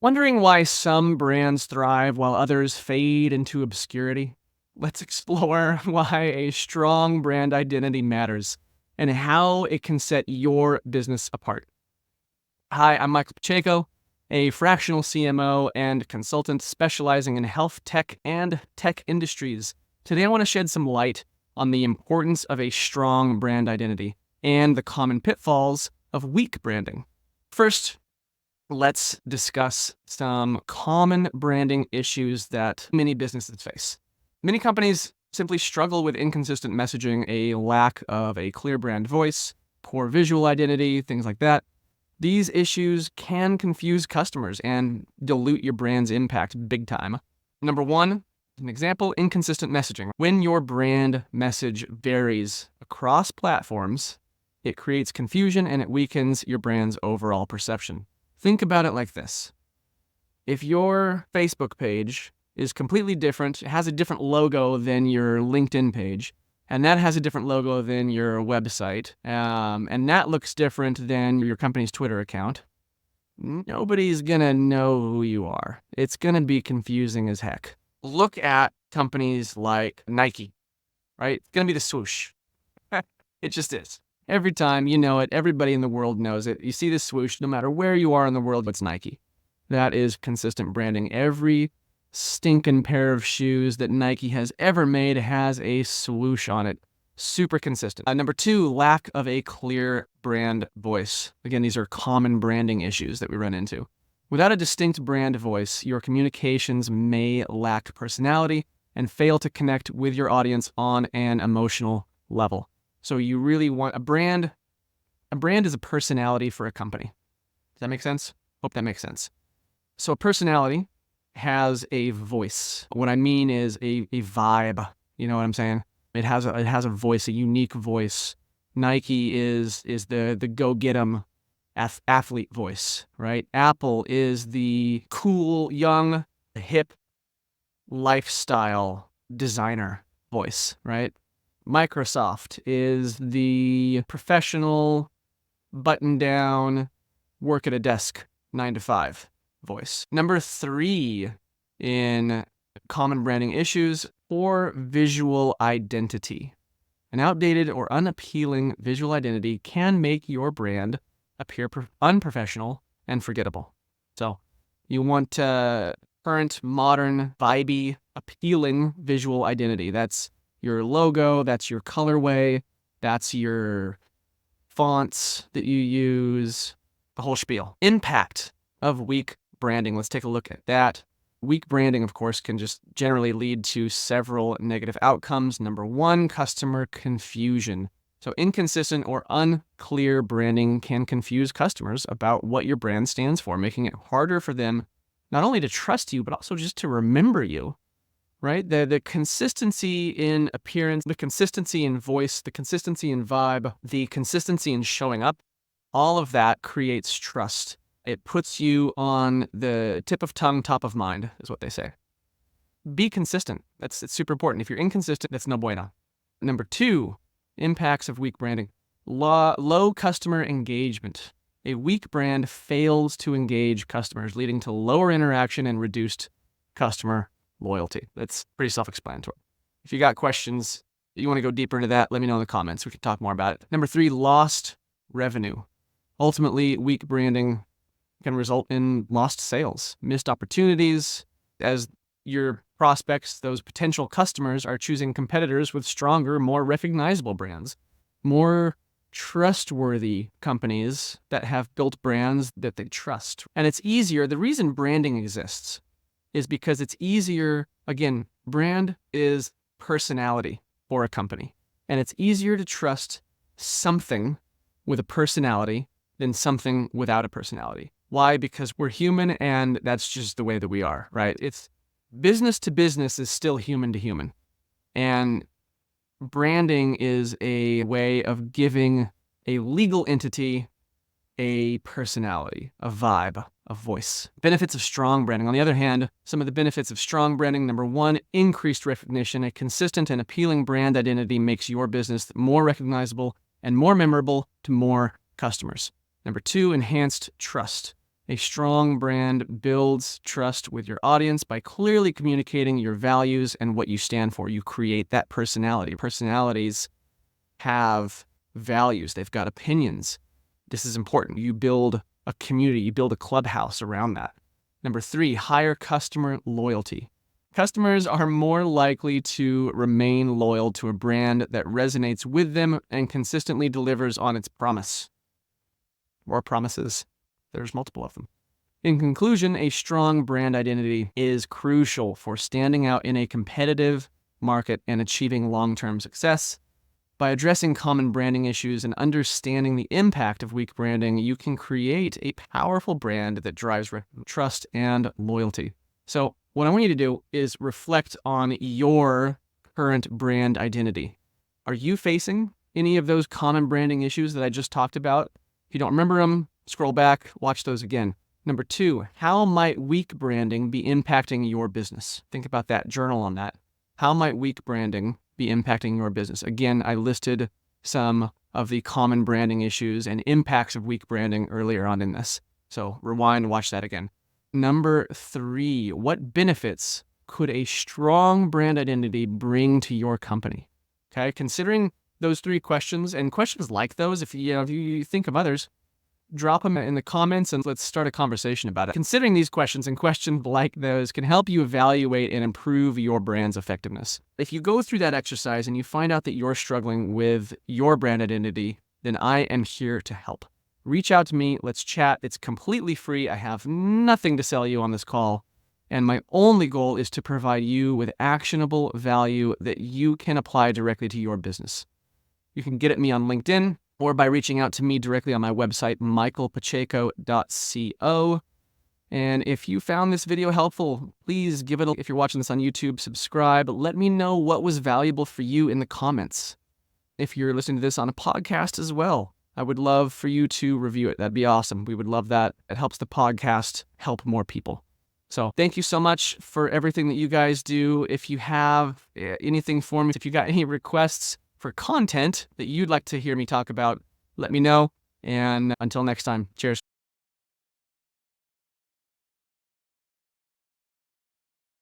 Wondering why some brands thrive while others fade into obscurity? Let's explore why a strong brand identity matters and how it can set your business apart. Hi, I'm Michael Pacheco, a fractional CMO and consultant specializing in health tech and tech industries. Today, I want to shed some light on the importance of a strong brand identity and the common pitfalls of weak branding. First, let's discuss some common branding issues that many businesses face. Many companies simply struggle with inconsistent messaging, a lack of a clear brand voice, poor visual identity, things like that. These issues can confuse customers and dilute your brand's impact big time. Number one, an example, inconsistent messaging. When your brand message varies across platforms, it creates confusion and it weakens your brand's overall perception. Think about it like this. If your Facebook page is completely different, it has a different logo than your LinkedIn page, and that has a different logo than your website, and that looks different than your company's Twitter account, nobody's gonna know who you are. It's gonna be confusing as heck. Look at companies like Nike, right? It's gonna be the swoosh. It just is. Every time you know it, everybody in the world knows it. You see the swoosh, no matter where you are in the world, it's Nike. That is consistent branding. Every stinking pair of shoes that Nike has ever made has a swoosh on it. Super consistent. Number two, lack of a clear brand voice. Again, these are common branding issues that we run into. Without a distinct brand voice, your communications may lack personality and fail to connect with your audience on an emotional level. So you really want a brand. A brand is a personality for a company. Does that make sense? Hope that makes sense. So a personality has a voice. What I mean is a vibe. You know what I'm saying? It has a voice, a unique voice. Nike is the go get 'em athlete voice, right? Apple is the cool, young, hip lifestyle designer voice, right? Microsoft is the professional, button down, work at a desk, 9 to 5 voice. Number three in common branding issues, poor visual identity. An outdated or unappealing visual identity can make your brand appear unprofessional and forgettable. So you want current, modern, vibey, appealing visual identity. That's your logo, that's your colorway, that's your fonts that you use, the whole spiel. Impact of weak branding. Let's take a look at that. Weak branding, of course, can just generally lead to several negative outcomes. Number one, customer confusion. So inconsistent or unclear branding can confuse customers about what your brand stands for, making it harder for them not only to trust you, but also just to remember you, right? The consistency in appearance, the consistency in voice, the consistency in vibe, the consistency in showing up, all of that creates trust. It puts you on the tip of tongue, top of mind, is what they say. Be consistent. It's super important. If you're inconsistent, that's no bueno. Number two, impacts of weak branding. Low customer engagement. A weak brand fails to engage customers, leading to lower interaction and reduced customer loyalty. That's pretty self-explanatory. If you got questions, you want to go deeper into that, let me know in the comments. We can talk more about it. Number three, lost revenue. Ultimately, weak branding can result in lost sales, missed opportunities, as your prospects, those potential customers, are choosing competitors with stronger, more recognizable brands, more trustworthy companies that have built brands that they trust. And it's easier. The reason branding exists is because it's easier. Again, brand is personality for a company, and it's easier to trust something with a personality than something without a personality. Why? Because we're human, and that's just the way that we are, right? It's business to business is still human to human. And branding is a way of giving a legal entity a personality, a vibe, a voice. Benefits of strong branding. On the other hand, some of the benefits of strong branding. Number one, increased recognition. A consistent and appealing brand identity makes your business more recognizable and more memorable to more customers. Number two, enhanced trust. A strong brand builds trust with your audience by clearly communicating your values and what you stand for. You create that personality. Personalities have values. They've got opinions. This is important. You build a community. You build a clubhouse around that. Number 3, higher customer loyalty. Customers are more likely to remain loyal to a brand that resonates with them and consistently delivers on its promise. Or promises. There's multiple of them. In conclusion, a strong brand identity is crucial for standing out in a competitive market and achieving long-term success. By addressing common branding issues and understanding the impact of weak branding, you can create a powerful brand that drives trust and loyalty. So what I want you to do is reflect on your current brand identity. Are you facing any of those common branding issues that I just talked about? If you don't remember them, scroll back, watch those again. Number 2, how might weak branding be impacting your business? Think about that, journal on that. How might weak branding be impacting your business? Again, I listed some of the common branding issues and impacts of weak branding earlier on in this. So rewind, watch that again. Number 3, what benefits could a strong brand identity bring to your company? Okay, considering those 3 questions and questions like those, if you think of others, drop them in the comments and let's start a conversation about it. Considering these questions and questions like those can help you evaluate and improve your brand's effectiveness. If you go through that exercise and you find out that you're struggling with your brand identity, then I am here to help. Reach out to me. Let's chat. It's completely free. I have nothing to sell you on this call. And my only goal is to provide you with actionable value that you can apply directly to your business. You can get at me on LinkedIn, or by reaching out to me directly on my website, michaelpacheco.co. And if you found this video helpful, please give it if you're watching this on YouTube, subscribe. Let me know what was valuable for you in the comments. If you're listening to this on a podcast as well, I would love for you to review it. That'd be awesome. We would love that. It helps the podcast help more people. So thank you so much for everything that you guys do. If you have anything for me, if you got any requests for content that you'd like to hear me talk about, let me know. And until next time, cheers.